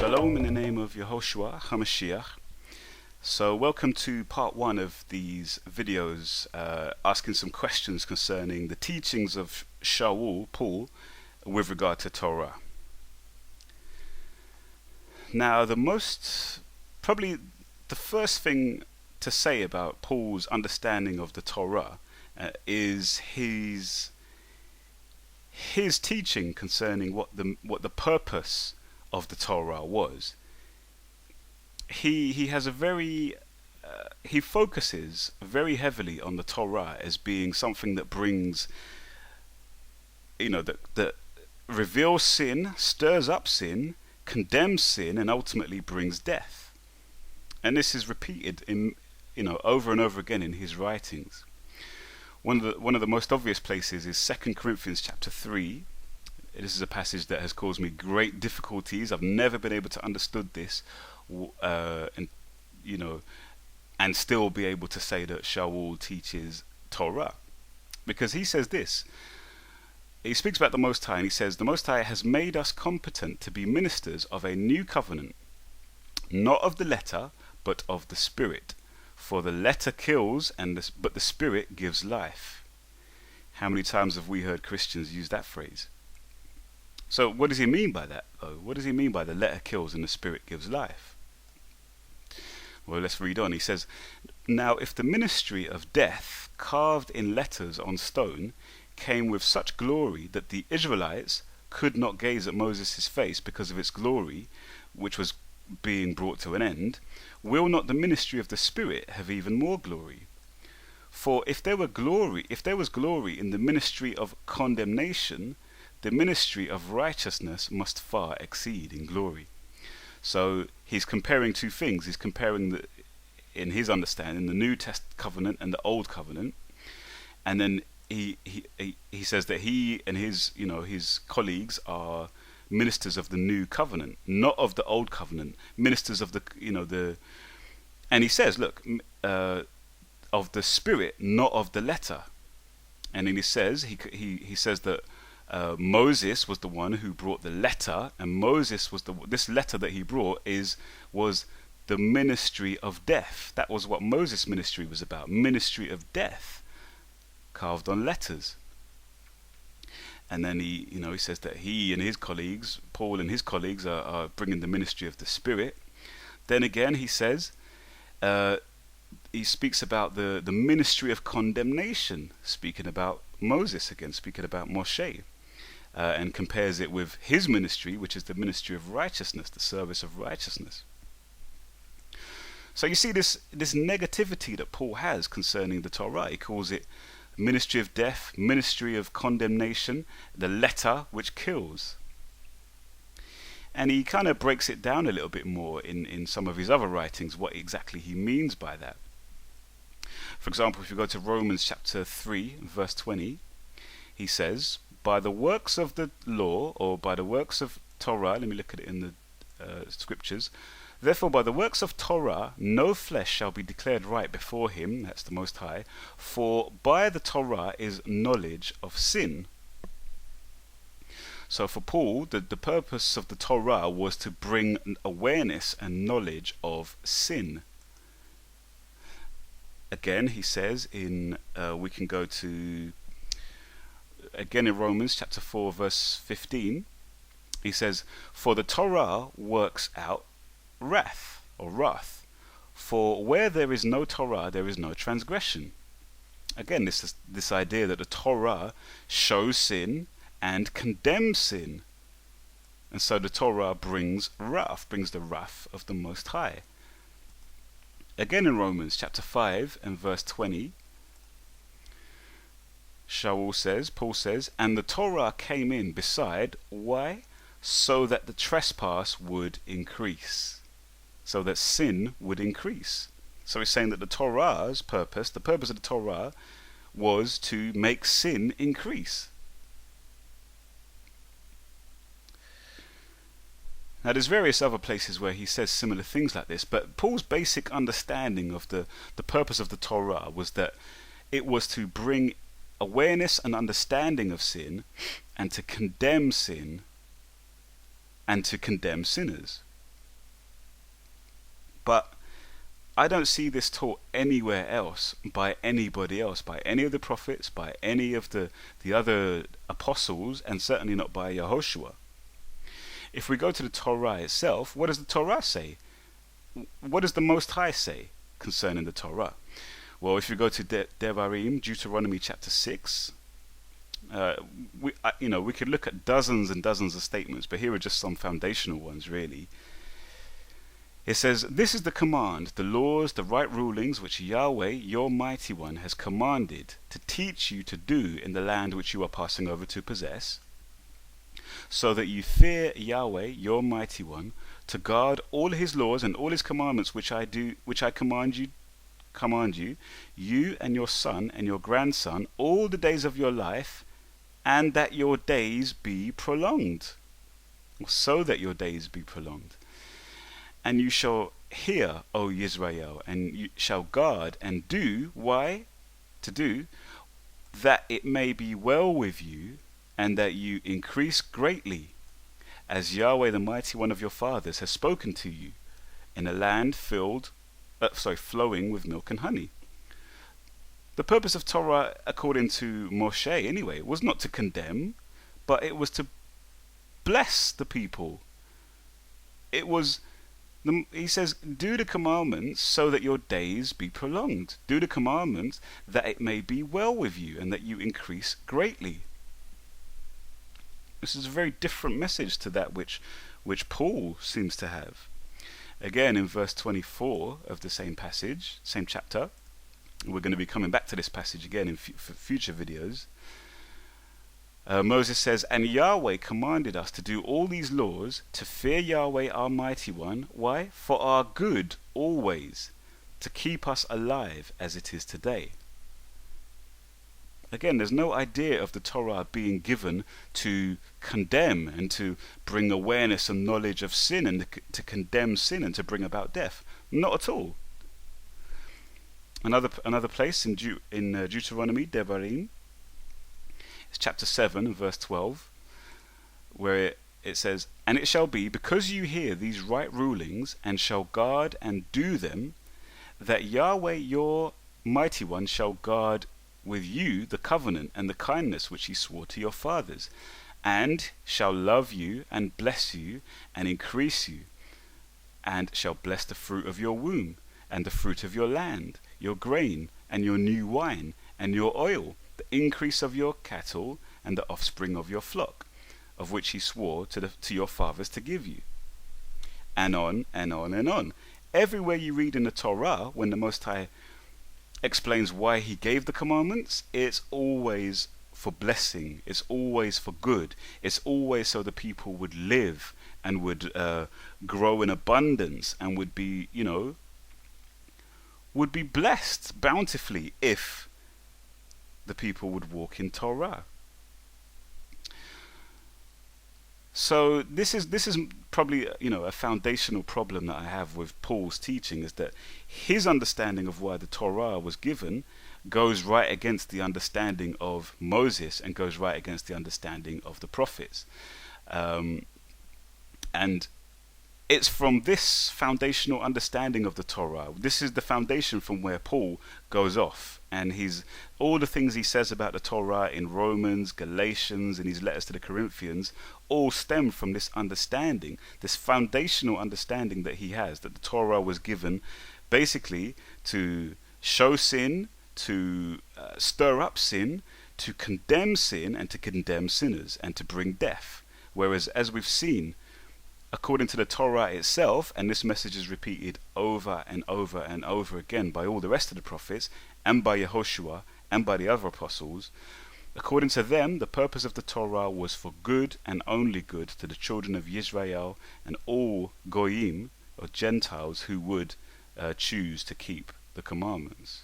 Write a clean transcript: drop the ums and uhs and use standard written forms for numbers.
Shalom in the name of Yehoshua HaMashiach. So welcome to part one of these videos asking some questions concerning the teachings of Paul, with regard to Torah. Now probably the first thing to say about Paul's understanding of the Torah is his teaching concerning what the purpose of the Torah was. He has he focuses very heavily on the Torah as being something that brings, that reveals sin, stirs up sin, condemns sin, and ultimately brings death. And this is repeated over and over again in his writings. One of the most obvious places is 2 Corinthians chapter 3. This is a passage that has caused me great difficulties. I've never been able to understand this, and still be able to say that Shaul teaches Torah, because he says this. He speaks about the Most High, and he says, "The Most High has made us competent to be ministers of a new covenant, not of the letter, but of the Spirit. For the letter kills, but the Spirit gives life." How many times have we heard Christians use that phrase? So what does he mean by that, though? What does he mean by the letter kills and the Spirit gives life? Well, let's read on. He says, "Now if the ministry of death, carved in letters on stone, came with such glory that the Israelites could not gaze at Moses' face because of its glory, which was being brought to an end, will not the ministry of the Spirit have even more glory? For if there was glory in the ministry of condemnation, the ministry of righteousness must far exceed in glory." So he's comparing two things. He's comparing, in his understanding, the New Testament covenant and the Old Covenant, and then he says that he and his colleagues are ministers of the New Covenant, not of the Old Covenant. Ministers of and he says, look, of the Spirit, not of the letter. And then he says that Moses was the one who brought the letter, and Moses was this letter that he brought was the ministry of death. That was what Moses' ministry was about, ministry of death, carved on letters. And then he says that he and his colleagues, Paul and his colleagues, are bringing the ministry of the Spirit. Then again, he says, he speaks about the ministry of condemnation, speaking about Moses again, speaking about Moshe. And compares it with his ministry, which is the ministry of righteousness, the service of righteousness. So you see this negativity that Paul has concerning the Torah. He calls it ministry of death, ministry of condemnation, the letter which kills. And he kind of breaks it down a little bit more in some of his other writings, what exactly he means by that. For example, if you go to Romans chapter 3, verse 20, he says, "By the works of the law," or by the works of Torah, let me look at it in the scriptures. "Therefore by the works of Torah no flesh shall be declared right before him," that's the Most High, "for by the Torah is knowledge of sin." So for Paul, the purpose of the Torah was to bring awareness and knowledge of sin. Again, he says we can go to again in Romans chapter 4 verse 15, he says, "For the Torah works out wrath," or wrath, "for where there is no Torah there is no transgression." Again, this idea that the Torah shows sin and condemns sin, and so the Torah brings the wrath of the Most High. Again in Romans chapter 5 and verse 20, Paul says, "And the Torah came in beside," why? "So that the trespass would increase," so that sin would increase. So he's saying that the purpose of the Torah was to make sin increase. Now there's various other places where he says similar things like this, but Paul's basic understanding of the purpose of the Torah was that it was to bring awareness and understanding of sin, and to condemn sin, and to condemn sinners. But I don't see this taught anywhere else by anybody else, by any of the prophets, by any of the other apostles, and certainly not by Yehoshua. If we go to the Torah itself, what does the Torah say? What does the Most High say concerning the Torah? Well, if you go to Devarim, Deuteronomy chapter 6, we could look at dozens and dozens of statements, but here are just some foundational ones, really. It says, "This is the command, the laws, the right rulings which Yahweh, your mighty one, has commanded to teach you to do in the land which you are passing over to possess, so that you fear Yahweh, your mighty one, to guard all his laws and all his commandments which I command you, you and your son and your grandson, all the days of your life, and that your days be prolonged." So that your days be prolonged. "And you shall hear, O Israel, and you shall guard and do." Why? To do, "that it may be well with you, and that you increase greatly, as Yahweh the mighty one of your fathers has spoken to you, in a land flowing with milk and honey." The purpose of Torah, according to Moshe anyway, was not to condemn, but it was to bless the people. He says, "Do the commandments so that your days be prolonged. Do the commandments that it may be well with you and that you increase greatly." This is a very different message to that which Paul seems to have. Again, in verse 24 of the same passage, same chapter, we're going to be coming back to this passage again in future videos. Moses says, "And Yahweh commanded us to do all these laws, to fear Yahweh our mighty one." Why? "For our good always, to keep us alive as it is today." Again, there's no idea of the Torah being given to condemn and to bring awareness and knowledge of sin and to condemn sin and to bring about death. Not at all. Another place in Deuteronomy, Devarim, it's chapter 7 and verse 12, where it says, "And it shall be, because you hear these right rulings and shall guard and do them, that Yahweh your mighty one shall guard with you the covenant and the kindness which he swore to your fathers, and shall love you and bless you and increase you, and shall bless the fruit of your womb and the fruit of your land, your grain and your new wine and your oil, the increase of your cattle and the offspring of your flock, of which he swore to your fathers to give you." And on and on and on. Everywhere you read in the Torah, when the Most High explains why he gave the commandments, it's always for blessing, it's always for good, it's always so the people would live and would grow in abundance and would be blessed bountifully if the people would walk in Torah. So this is probably a foundational problem that I have with Paul's teaching, is that his understanding of why the Torah was given goes right against the understanding of Moses and goes right against the understanding of the prophets, and it's from this foundational understanding of the Torah, this is the foundation from where Paul goes off, and all the things he says about the Torah in Romans, Galatians, and his letters to the Corinthians all stem from this understanding, this foundational understanding that he has, that the Torah was given basically to show sin, to stir up sin, to condemn sin, and to condemn sinners, and to bring death. Whereas, as we've seen, according to the Torah itself, and this message is repeated over and over and over again by all the rest of the prophets, and by Yehoshua, and by the other apostles, according to them, the purpose of the Torah was for good and only good to the children of Israel and all Goyim, or Gentiles, who would choose to keep the commandments.